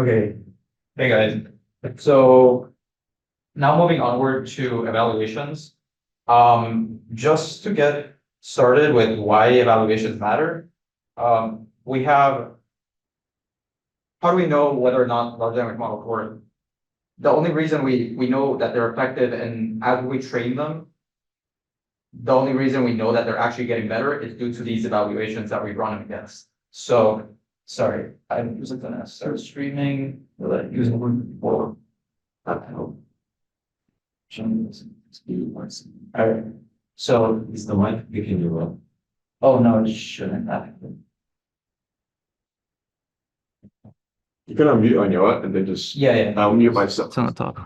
Okay. Hey guys. So now moving onward to evaluations. Just to get started with why evaluations matter. We have, how do we know whether or not large language models work? The only reason we know that they're effective and as we train them, the only reason we know that they're actually getting better is due to these evaluations that we run them against. So, sorry, I'm just gonna start streaming, using one for that help. Alright, so is the mic picking you up? Oh, no, it shouldn't have. You can unmute on your end and then just Yeah. I'll mute myself. It's on the top.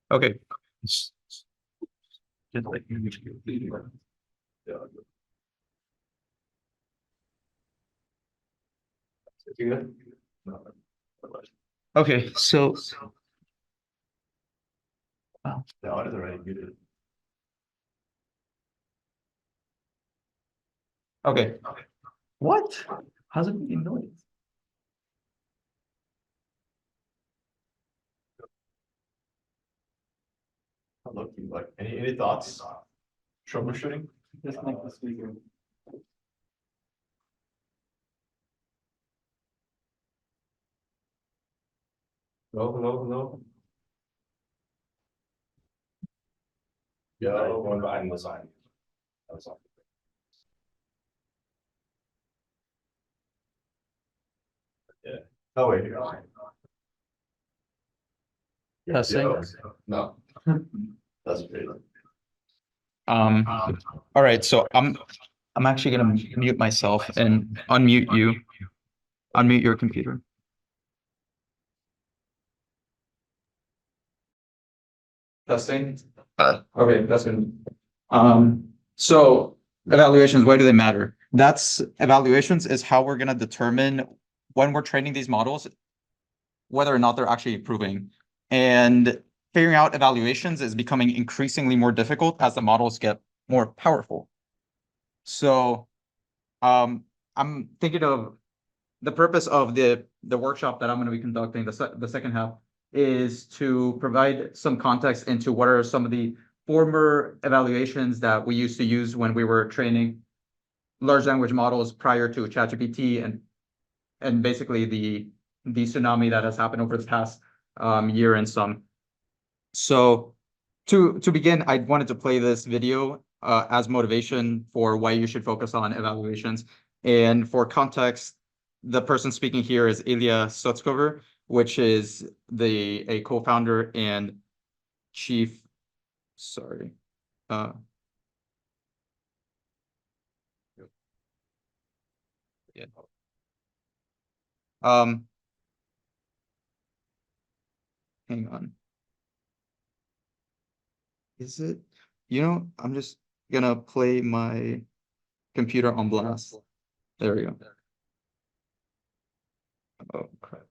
Okay. Just like okay, so The audio is already muted. Okay, what? How's it making noise? Look, like any thoughts? Troubleshooting? just make the speaker. Hello. Yeah, going behind the sign. That's all. Yeah. Oh, wait. Yeah, same. No. That's great. Um, all right, so I'm actually gonna mute myself and unmute you. Unmute your computer. Testing. Okay, that's good. So evaluations, why do they matter? That's evaluations is how we're gonna determine when we're training these models, whether or not they're actually improving. And figuring out evaluations is becoming increasingly more difficult as the models get more powerful. So I'm thinking of the purpose of the workshop that I'm going to be conducting, the second half, is to provide some context into what are some of the former evaluations that we used to use when we were training large language models prior to ChatGPT and basically the tsunami that has happened over the past year and some. So to begin, I wanted to play this video as motivation for why you should focus on evaluations. And for context, the person speaking here is Ilya Sotskover, which is a co-founder and chief, sorry. Yeah. Hang on. Is it, I'm just gonna play my computer on blast. There we go. Oh, crap.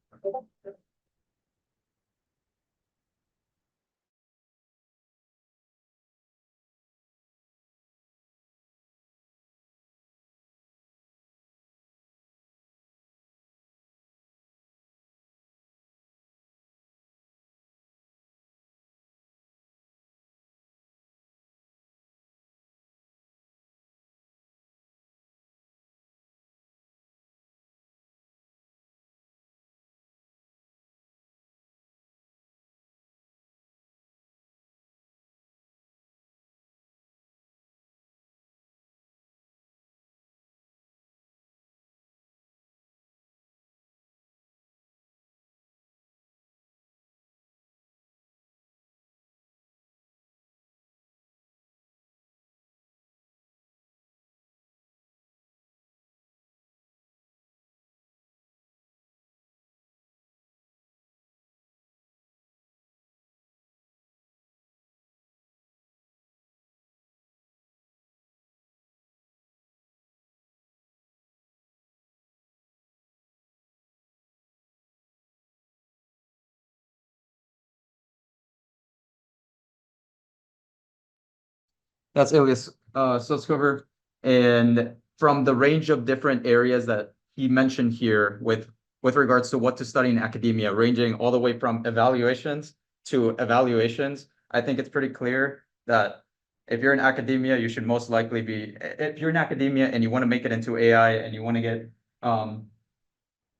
That's Ilias Sutskever. And from the range of different areas that he mentioned here with regards to what to study in academia, ranging all the way from evaluations to evaluations, I think it's pretty clear that if you're in academia, you should most likely be, if you're in academia and you want to make it into AI and you want to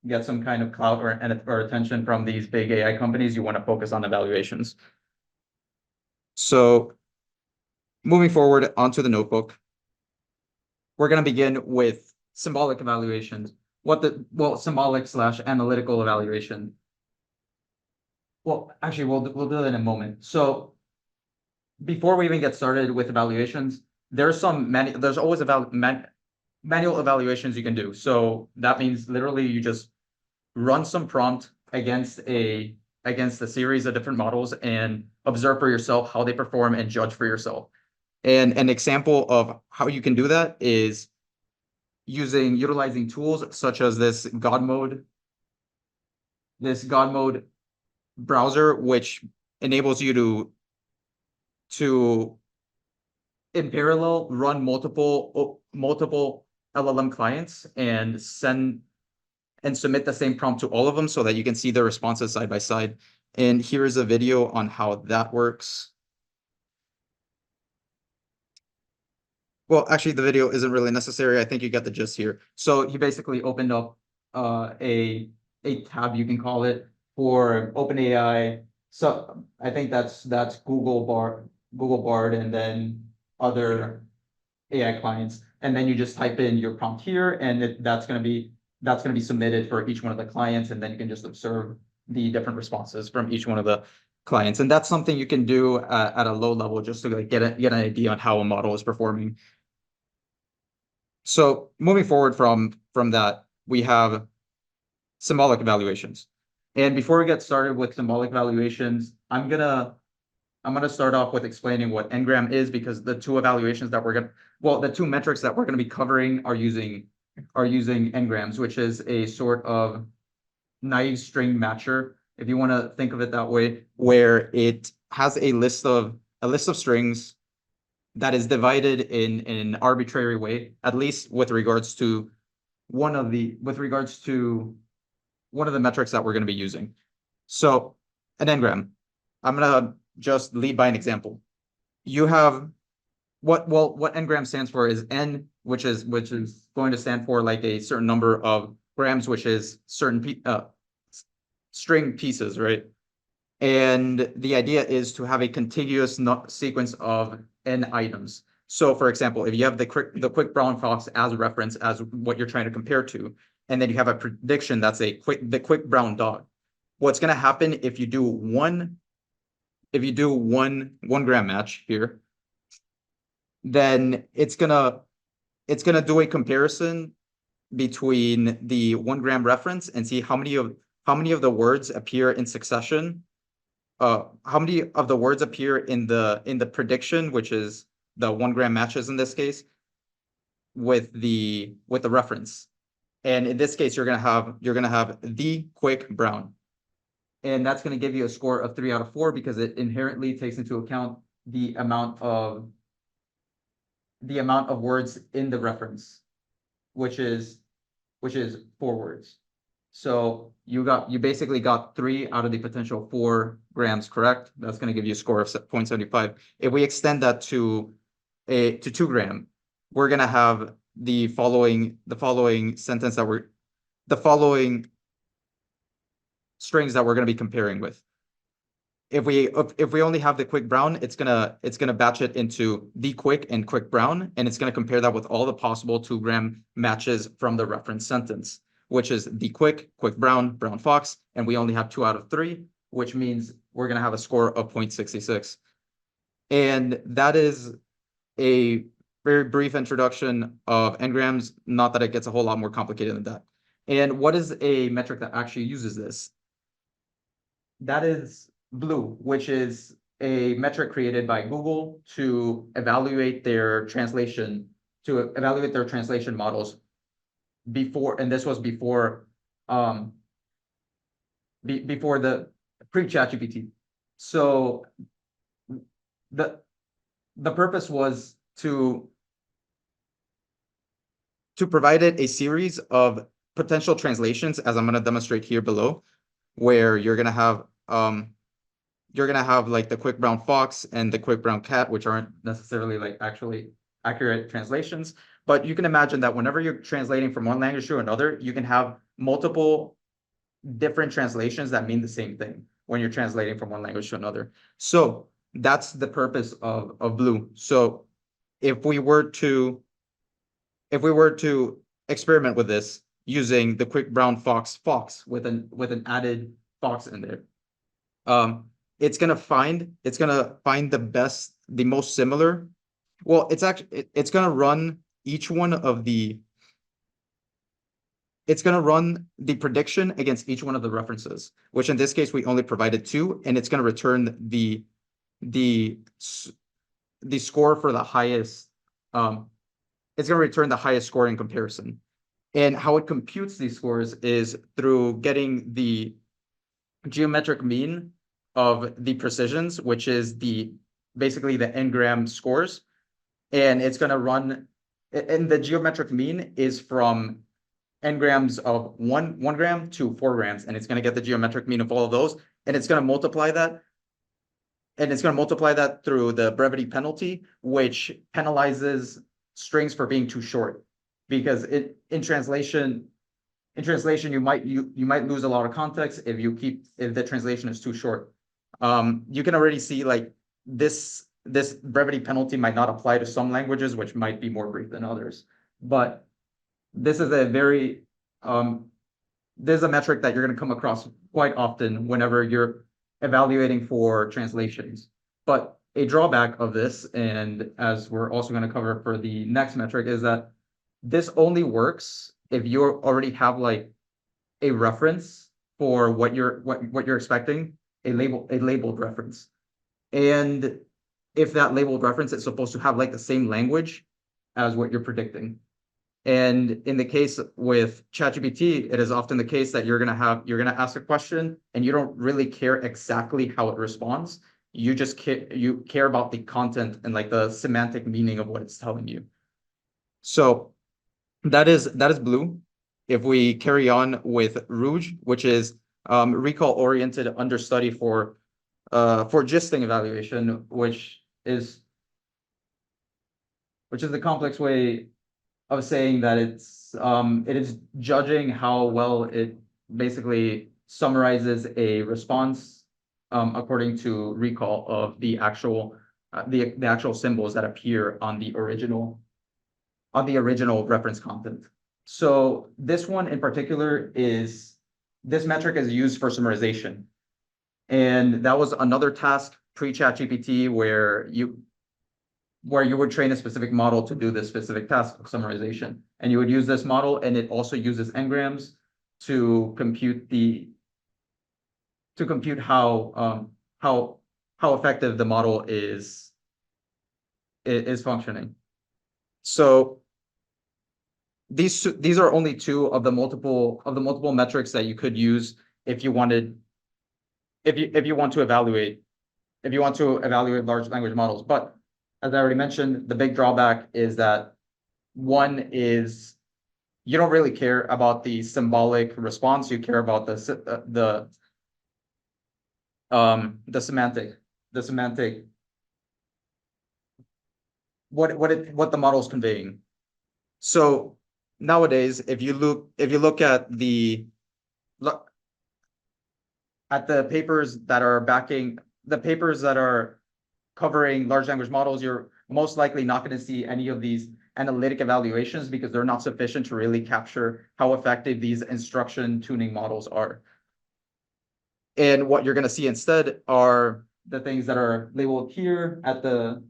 get some kind of clout or attention from these big AI companies, you want to focus on evaluations. So moving forward onto the notebook, we're going to begin with symbolic evaluations. Symbolic / analytical evaluation. Well, actually, we'll do that in a moment. So before we even get started with evaluations, there's always manual evaluations you can do. So that means literally you just run some prompt against a series of different models and observe for yourself how they perform and judge for yourself. And an example of how you can do that is utilizing tools such as this God mode browser, which enables you to in parallel run multiple LLM clients and submit the same prompt to all of them so that you can see the responses side by side. And here is a video on how that works. Well, actually, the video isn't really necessary. I think you get the gist here. So he basically opened up a tab, you can call it, for OpenAI. So I think that's Google Bard, and then other AI clients. And then you just type in your prompt here, and that's gonna be submitted for each one of the clients, and then you can just observe the different responses from each one of the clients. And that's something you can do at a low level just to like get an idea on how a model is performing. So moving forward from that, we have symbolic evaluations. And before we get started with symbolic evaluations, I'm gonna start off with explaining what n-gram is, because the two metrics that we're gonna be covering are using n-grams, which is a sort of naive string matcher, if you want to think of it that way, where it has a list of strings that is divided in an arbitrary way, at least with regards to one of the metrics that we're going to be using. So an n-gram, I'm going to just lead by an example. You have what n-gram stands for is n, which is going to stand for like a certain number of grams, which is certain string pieces, right? And the idea is to have a contiguous sequence of n items. So for example, if you have the quick brown fox as a reference as what you're trying to compare to, and then you have a prediction that's the quick brown dog, what's going to happen if you do one gram match here, then it's gonna do a comparison between the 1 gram reference and see how many of the words appear in succession. How many of the words appear in the prediction, which is the 1 gram matches in this case, with the reference. And in this case, you're gonna have the quick brown. And that's gonna give you a score of 3 out of 4 because it inherently takes into account the amount of words in the reference, which is 4 words. So you basically got 3 out of the potential 4 grams correct. That's going to give you a score of 0.75. If we extend that to 2 gram, we're going to have the following sentence the following strings that we're going to be comparing with. If we only have the quick brown, it's gonna batch it into the quick and quick brown, and it's gonna compare that with all the possible 2 gram matches from the reference sentence, which is the quick brown fox, and we only have 2 out of 3, which means we're gonna have a score of 0.66. And that is a very brief introduction of n-grams, not that it gets a whole lot more complicated than that. And what is a metric that actually uses this? That is Blue, which is a metric created by Google to evaluate their translation models before, and this was before before the pre-ChatGPT. So the purpose was to provide it a series of potential translations, as I'm going to demonstrate here below, where you're going to have like the quick brown fox and the quick brown cat, which aren't necessarily like actually accurate translations. But you can imagine that whenever you're translating from one language to another, you can have multiple different translations that mean the same thing when you're translating from one language to another. So that's the purpose of Blue. So if we were to experiment with this using the quick brown fox with an added fox in there, it's gonna find the most similar. Well, it's gonna run each one of the. It's gonna run the prediction against each one of the references, which in this case we only provided 2, and it's gonna return the score for the highest. It's gonna return the highest score in comparison. And how it computes these scores is through getting the geometric mean of the precisions, which is basically the n-gram scores. And it's going to run, and the geometric mean is from n-grams of 1 gram to 4 grams. And it's going to get the geometric mean of all of those. And it's going to multiply that. And it's going to multiply that through the brevity penalty, which penalizes strings for being too short. Because in translation, you might lose a lot of context if the translation is too short. You can already see like this brevity penalty might not apply to some languages, which might be more brief than others. But this is a very this is a metric that you're going to come across quite often whenever you're evaluating for translations. But a drawback of this, and as we're also going to cover for the next metric, is that this only works if you already have like a reference for what you're expecting, a labeled reference. And if that labeled reference is supposed to have like the same language as what you're predicting. And in the case with ChatGPT, it is often the case that you're gonna ask a question and you don't really care exactly how it responds. You just care about the content and like the semantic meaning of what it's telling you. So that is Blue. If we carry on with Rouge, which is recall-oriented understudy for gisting evaluation, which is a complex way of saying that it is judging how well it basically summarizes a response according to recall of the actual symbols that appear on the original reference content. So this one in particular this metric is used for summarization. And that was another task pre-ChatGPT where you would train a specific model to do this specific task of summarization. And you would use this model, and it also uses n-grams to compute how effective the model is functioning. So these are only 2 of the multiple metrics that you could use if you want to evaluate large language models. But as I already mentioned, the big drawback is that one is you don't really care about the symbolic response. You care about the semantic what the model is conveying. So nowadays, if you look at the papers that are covering large language models, you're most likely not going to see any of these analytic evaluations because they're not sufficient to really capture how effective these instruction tuning models are. And what you're going to see instead are the things that are labeled here at the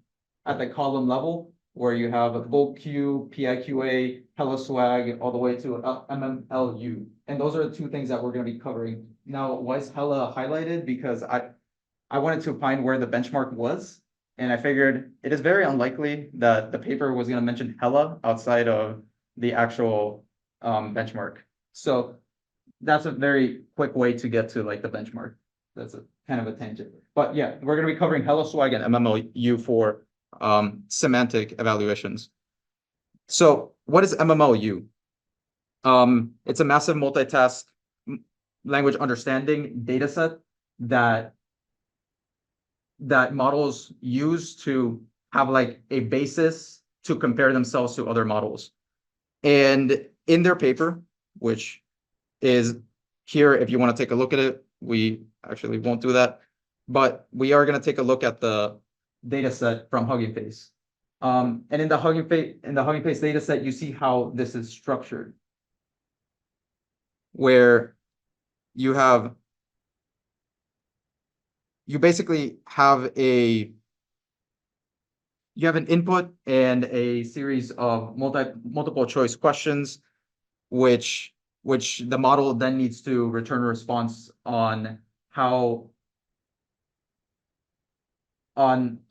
column level, where you have bulk Q, PIQA, Hello Swag, all the way to MMLU. And those are the 2 things that we're going to be covering. Now, why is Hella highlighted? Because I wanted to find where the benchmark was, and I figured it is very unlikely that the paper was going to mention Hella outside of the actual benchmark. So that's a very quick way to get to like the benchmark. That's a kind of a tangent. But yeah, we're going to be covering Hello Swag and MMLU for semantic evaluations. So what is MMLU? It's a massive multitask language understanding data set that models use to have like a basis to compare themselves to other models. And in their paper, which is here, if you want to take a look at it, we actually won't do that, but we are going to take a look at the data set from Hugging Face. And in the Hugging Face data set, you see how this is structured, where you basically have an input and a series of multiple choice questions, which the model then needs to return a response on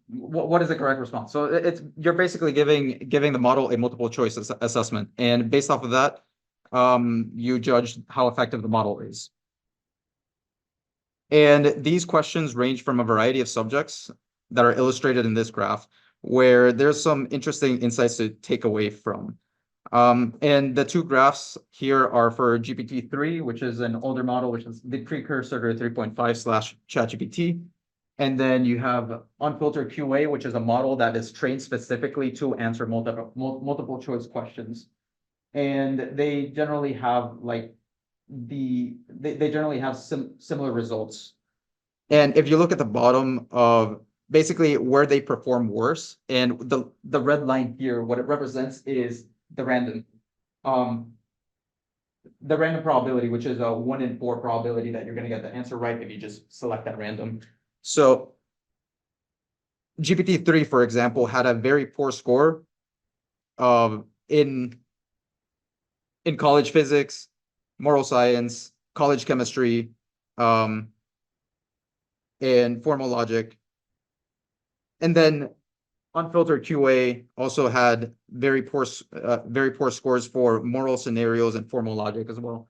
what is the correct response. So you're basically giving the model a multiple choice assessment, and based off of that, you judge how effective the model is. And these questions range from a variety of subjects that are illustrated in this graph, where there's some interesting insights to take away from. And the two graphs here are for GPT-3, which is an older model, which is the precursor to 3.5 / ChatGPT. And then you have unfiltered QA, which is a model that is trained specifically to answer multiple choice questions. And they generally have like they generally have similar results. And if you look at the bottom of basically where they perform worse, and the red line here, what it represents is the random probability, which is a 1 in 4 probability that you're going to get the answer right if you just select that random. So GPT-3, for example, had a very poor score in college physics, moral science, college chemistry, and formal logic. And then unfiltered QA also had very poor scores for moral scenarios and formal logic as well.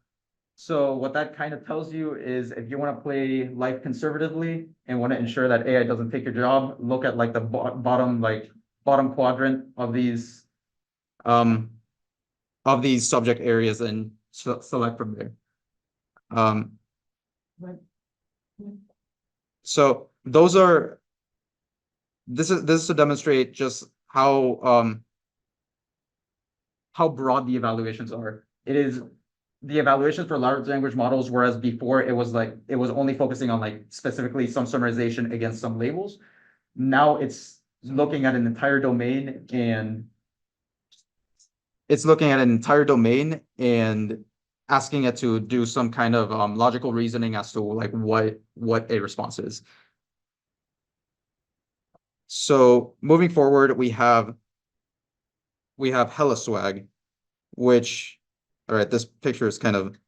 So what that kind of tells you is if you want to play life conservatively and want to ensure that AI doesn't take your job, look at like the bottom quadrant of these subject areas and select from there. So this is to demonstrate just how broad the evaluations are. It is the evaluations for large language models, whereas before it was only focusing on like specifically some summarization against some labels. Now it's looking at an entire domain and asking it to do some kind of logical reasoning as to like what a response is. So moving forward, we have HelloSwag, which, all right, this picture is kind of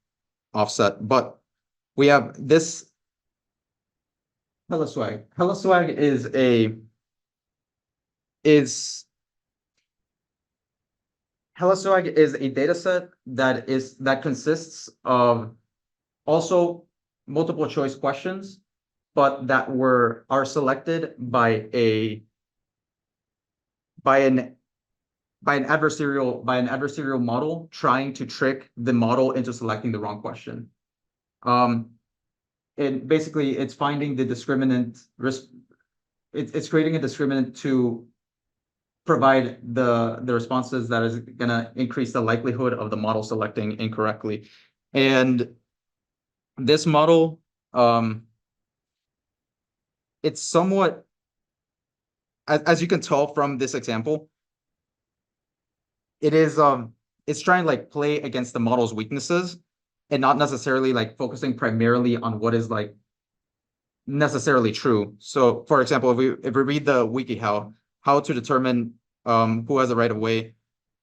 offset, but we have this HelloSwag. HelloSwag is a data set that consists of also multiple choice questions, but that are selected by an adversarial model trying to trick the model into selecting the wrong question. And basically it's finding the discriminant it's creating a discriminant to provide the responses that is going to increase the likelihood of the model selecting incorrectly. And this model, it's somewhat, as you can tell from this example, it's trying to like play against the model's weaknesses and not necessarily like focusing primarily on what is like necessarily true. So for example, if we read the WikiHow, how to determine who has the right of way.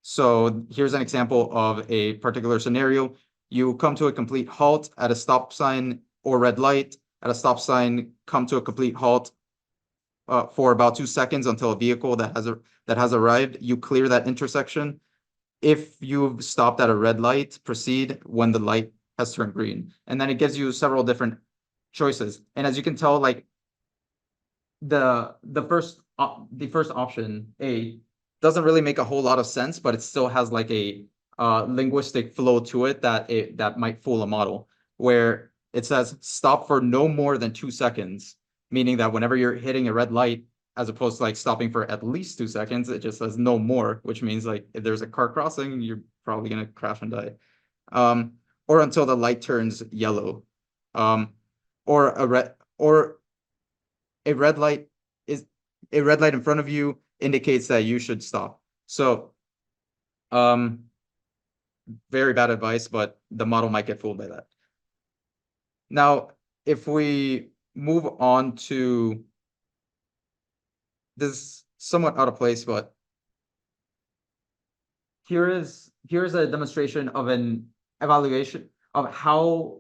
So here's an example of a particular scenario. You come to a complete halt at a stop sign or red light. At a stop sign, come to a complete halt for about 2 seconds until a vehicle that has arrived. You clear that intersection. If you've stopped at a red light, proceed when the light has turned green. And then it gives you several different choices. And as you can tell, like the first option, A, doesn't really make a whole lot of sense, but it still has like a linguistic flow to it that might fool a model, where it says stop for no more than 2 seconds, meaning that whenever you're hitting a red light, as opposed to like stopping for at least 2 seconds, it just says no more, which means like if there's a car crossing, you're probably gonna crash and die. Or until the light turns yellow. Or a red light is a red light in front of you indicates that you should stop. So, very bad advice, but the model might get fooled by that. Now, if we move on to this, somewhat out of place, but here's a demonstration of an evaluation of how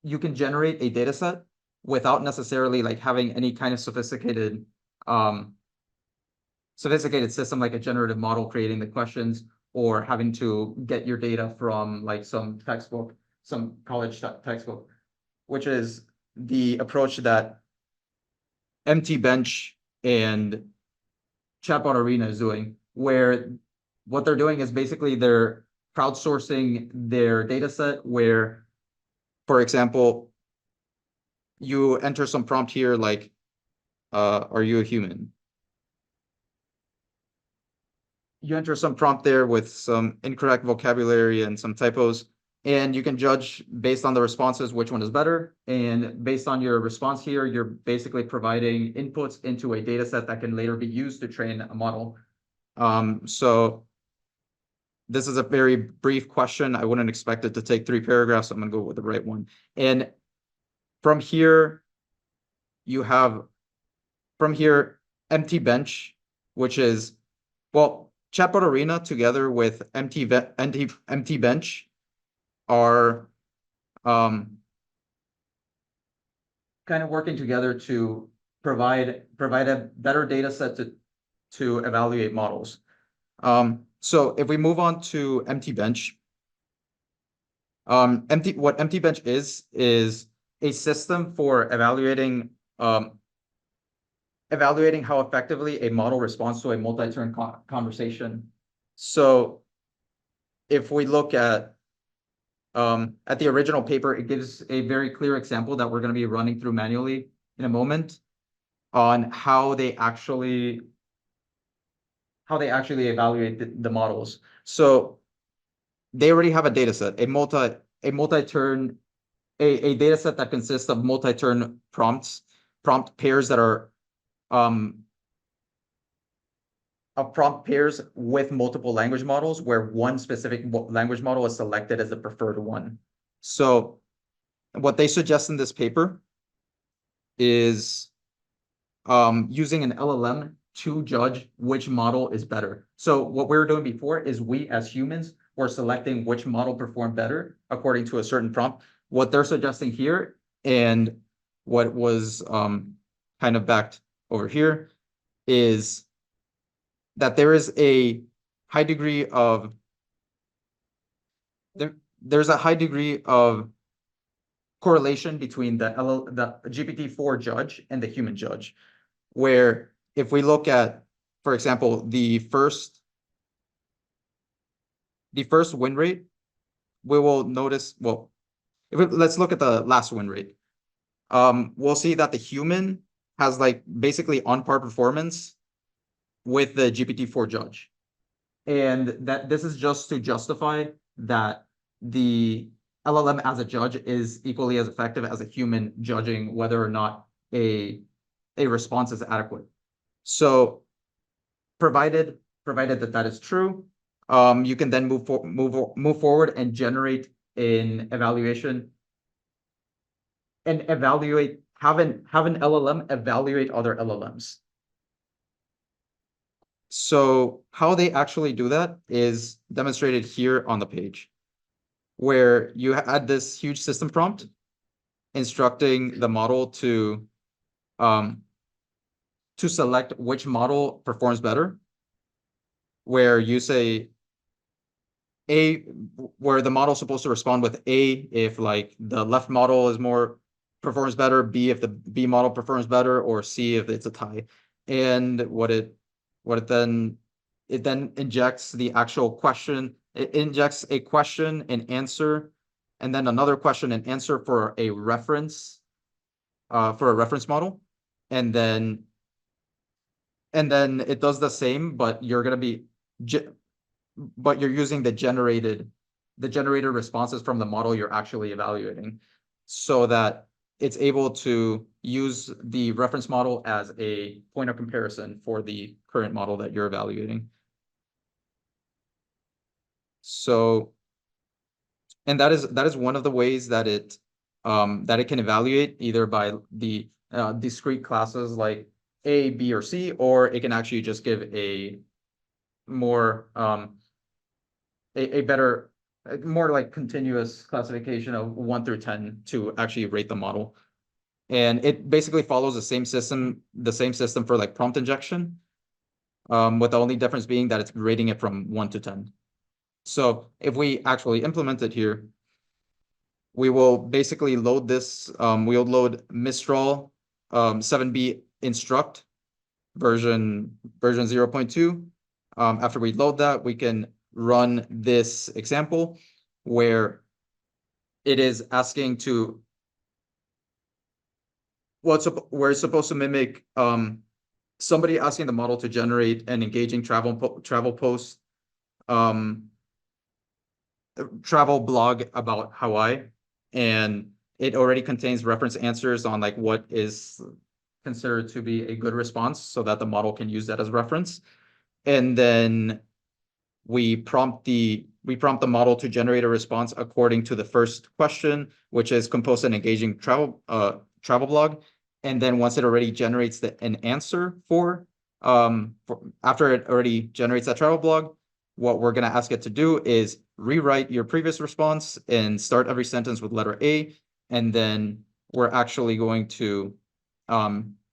you can generate a data set without necessarily like having any kind of sophisticated system like a generative model creating the questions, or having to get your data from like some textbook, some college textbook, which is the approach that Empty Bench and Chatbot Arena is doing, where what they're doing is basically they're crowdsourcing their data set, where, for example, you enter some prompt here like, are you a human? You enter some prompt there with some incorrect vocabulary and some typos, and you can judge based on the responses which one is better. And based on your response here, you're basically providing inputs into a data set that can later be used to train a model. So this is a very brief question. I wouldn't expect it to take 3 paragraphs. So I'm going to go with the right one. And from here, you have Empty Bench, which is, well, Chatbot Arena together with Empty Bench are kind of working together to provide a better data set to evaluate models. So if we move on to Empty Bench, what Empty Bench is a system for evaluating how effectively a model responds to a multi-turn conversation. So if we look at the original paper, it gives a very clear example that we're going to be running through manually in a moment on how they actually evaluate the models. So they already have a data set, a multi-turn, a data set that consists of multi-turn prompt pairs that are of prompt pairs with multiple language models, where one specific language model is selected as the preferred one. So what they suggest in this paper is using an LLM to judge which model is better. So what we were doing before is we as humans were selecting which model performed better according to a certain prompt. What they're suggesting here, and what was kind of backed over here, is that there is a high degree of correlation between the GPT-4 judge and the human judge, where if we look at, for example, the first win rate, we will notice, well, let's look at the last win rate. We'll see that the human has like basically on par performance with the GPT-4 judge. And that this is just to justify that the LLM as a judge is equally as effective as a human judging whether or not a response is adequate. So provided that is true, you can then move forward and generate an evaluation and have an LLM evaluate other LLMs. So how they actually do that is demonstrated here on the page, where you add this huge system prompt instructing the model to select which model performs better, where you say where the model is supposed to respond with A if like the left model is more performs better, B if the B model performs better, or C if it's a tie. And it then injects the actual question. It injects a question and answer, and then another question and answer for a reference model. And then it does the same, but you're using the generated responses from the model you're actually evaluating, so that it's able to use the reference model as a point of comparison for the current model that you're evaluating. So, and that is one of the ways that it can evaluate, either by the discrete classes like A, B, or C, or it can actually just give a more a better, more like continuous classification of 1 through 10 to actually rate the model. And it basically follows the same system for like prompt injection, with the only difference being that it's rating it from 1 to 10. So if we actually implement it here, we will basically load this, we'll load Mistral 7B instruct version 0.2. After we load that, we can run this example where it is asking to, where it's supposed to mimic somebody asking the model to generate an engaging travel post, travel blog about Hawaii, and it already contains reference answers on like what is considered to be a good response, so that the model can use that as reference. And then we prompt the model to generate a response according to the first question, which is compose an engaging travel blog. And then once it already generates an answer after it already generates that travel blog, what we're going to ask it to do is rewrite your previous response and start every sentence with letter A. And then we're actually going to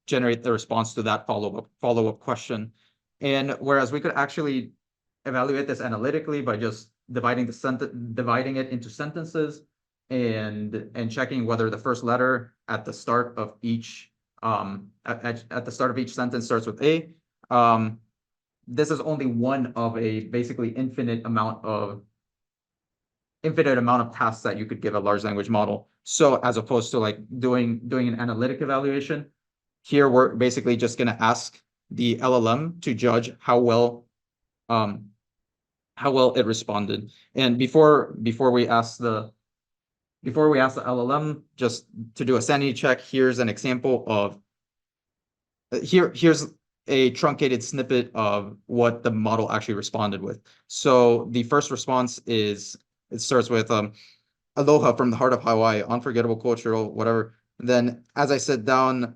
generate the response to that follow-up question. And whereas we could actually evaluate this analytically by just dividing it into sentences and checking whether the first letter at the start of each sentence starts with A. This is only one of a basically infinite amount of tasks that you could give a large language model. So as opposed to like doing an analytic evaluation, here we're basically just going to ask the LLM to judge how well it responded. And before we ask the LLM just to do a sanity check, here's an example of here's a truncated snippet of what the model actually responded with. So the first response it starts with aloha from the heart of Hawaii, unforgettable cultural, whatever. And then as I sit down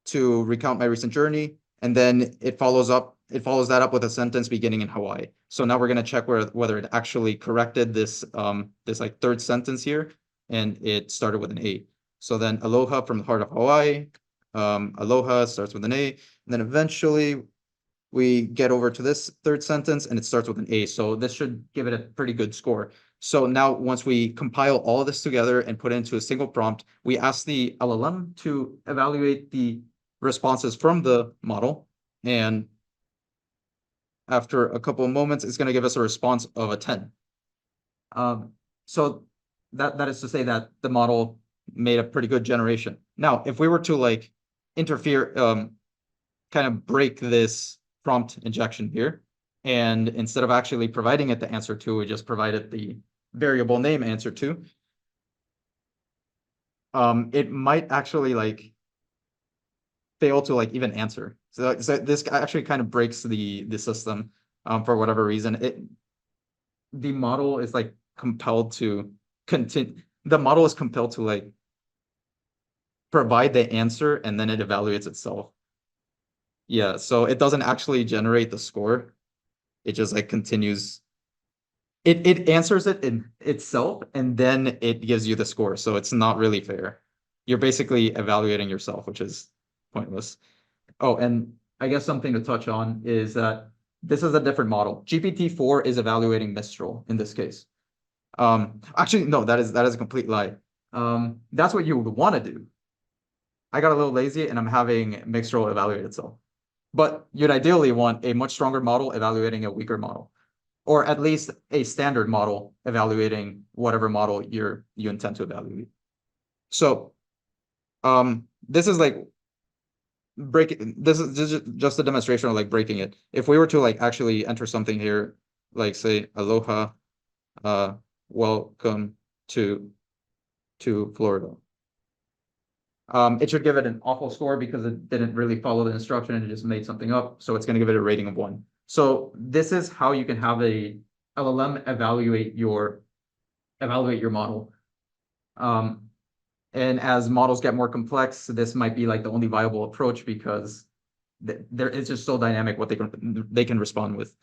to recount my recent journey, and then it follows that up with a sentence beginning in Hawaii. So now we're going to check whether it actually corrected this like third sentence here, and it started with an A. So then aloha from the heart of Hawaii, aloha starts with an A, and then eventually we get over to this third sentence and it starts with an A. So this should give it a pretty good score. So now once we compile all of this together and put it into a single prompt, we ask the LLM to evaluate the responses from the model. And after a couple of moments, it's going to give us a response of a 10. So that is to say that the model made a pretty good generation. Now, if we were to like interfere, kind of break this prompt injection here, and instead of actually providing it the answer to, we just provided the variable name answer to, it might actually like fail to like even answer. So this actually kind of breaks the system for whatever reason. The model is like compelled to continue. The model is compelled to like provide the answer and then it evaluates itself. Yeah, so it doesn't actually generate the score. It just like continues. It answers it in itself and then it gives you the score. So it's not really fair. You're basically evaluating yourself, which is pointless. Oh, and I guess something to touch on is that this is a different model. GPT-4 is evaluating Mistral in this case. Actually, no, that is a complete lie. That's what you would want to do. I got a little lazy and I'm having mixed role evaluate itself. But you'd ideally want a much stronger model evaluating a weaker model, or at least a standard model evaluating whatever model you intend to evaluate. So this is like this is just a demonstration of like breaking it. If we were to like actually enter something here, like say aloha, welcome to Florida. It should give it an awful score because it didn't really follow the instruction and it just made something up. So it's going to give it a rating of 1. So this is how you can have a LLM evaluate your model. And as models get more complex, this might be like the only viable approach because there it's just so dynamic what they can respond with.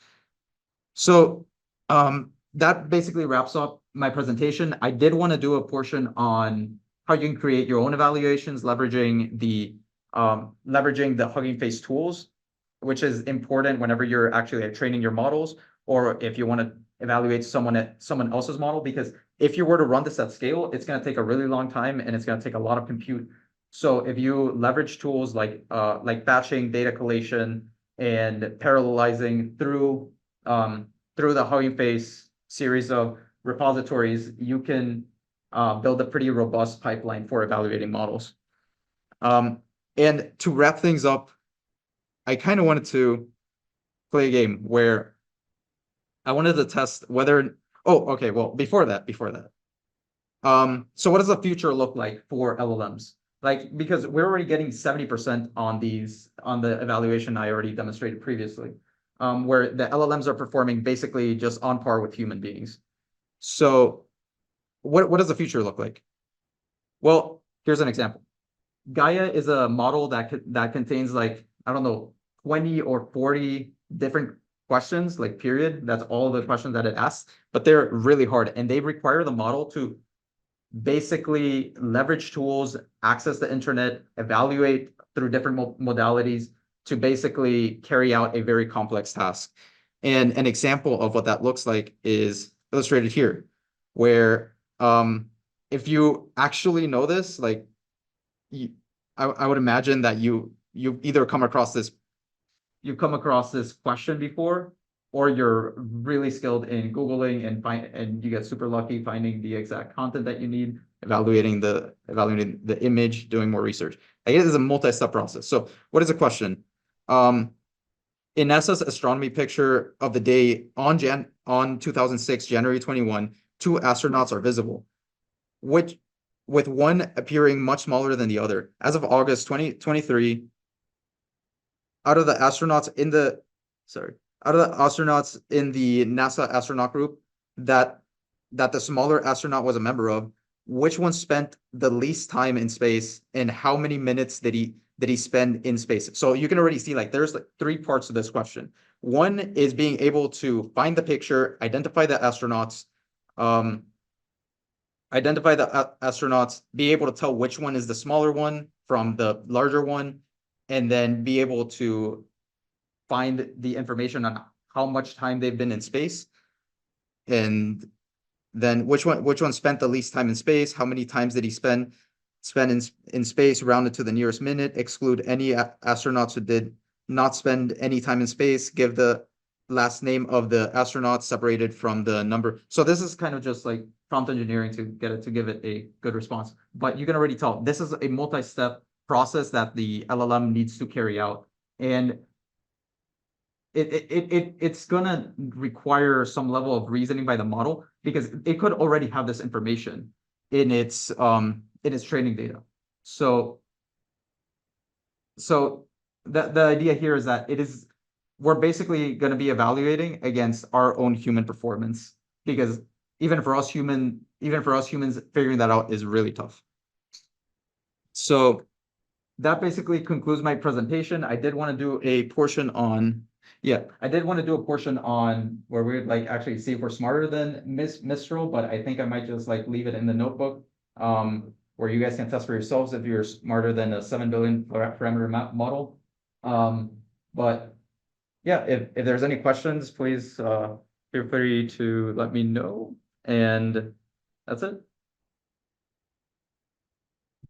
So that basically wraps up my presentation. I did want to do a portion on how you can create your own evaluations, leveraging the Hugging Face tools, which is important whenever you're actually training your models, or if you want to evaluate someone else's model, because if you were to run this at scale, it's going to take a really long time and it's going to take a lot of compute. So if you leverage tools like batching, data collation, and parallelizing through the Hugging Face series of repositories, you can build a pretty robust pipeline for evaluating models. And to wrap things up, I kind of wanted to play a game where I wanted to test whether. Oh, okay. Well, before that. So what does the future look like for LLMs? Like, because we're already getting 70% on the evaluation I already demonstrated previously, where the LLMs are performing basically just on par with human beings. So what does the future look like? Well, here's an example. Gaia is a model that contains like, I don't know, 20 or 40 different questions, like period. That's all the questions that it asks, but they're really hard and they require the model to basically leverage tools, access the internet, evaluate through different modalities to basically carry out a very complex task. And an example of what that looks like is illustrated here, where if you actually know this, like I would imagine that you've either come across this question before, or you're really skilled in Googling and you get super lucky finding the exact content that you need, evaluating the image, doing more research. Like, it is a multi-step process. So what is the question? In NASA's astronomy picture of the day on 2006, January 21, 2 astronauts are visible, with one appearing much smaller than the other. As of August 2023, out of the astronauts in the NASA astronaut group that the smaller astronaut was a member of, which one spent the least time in space and how many minutes did he spend in space? So you can already see, like, there's like 3 parts to this question. One is being able to find the picture, identify the astronauts, be able to tell which one is the smaller one from the larger one, and then be able to find the information on how much time they've been in space, and then which one spent the least time in space, how many times did he spend in space, rounded to the nearest minute, exclude any astronauts who did not spend any time in space, give the last name of the astronaut separated from the number. So this is kind of just like prompt engineering to give it a good response. But you can already tell this is a multi-step process that the LLM needs to carry out, and it's gonna require some level of reasoning by the model because it could already have this information in its training data. So the idea here is that we're basically going to be evaluating against our own human performance, because even for us humans, figuring that out is really tough. So that basically concludes my presentation. I did want to do a portion on where we would like actually see if we're smarter than Mistral, but I think I might just like leave it in the notebook, where you guys can test for yourselves if you're smarter than a 7 billion parameter model. But yeah, if there's any questions, please feel free to let me know. And that's it.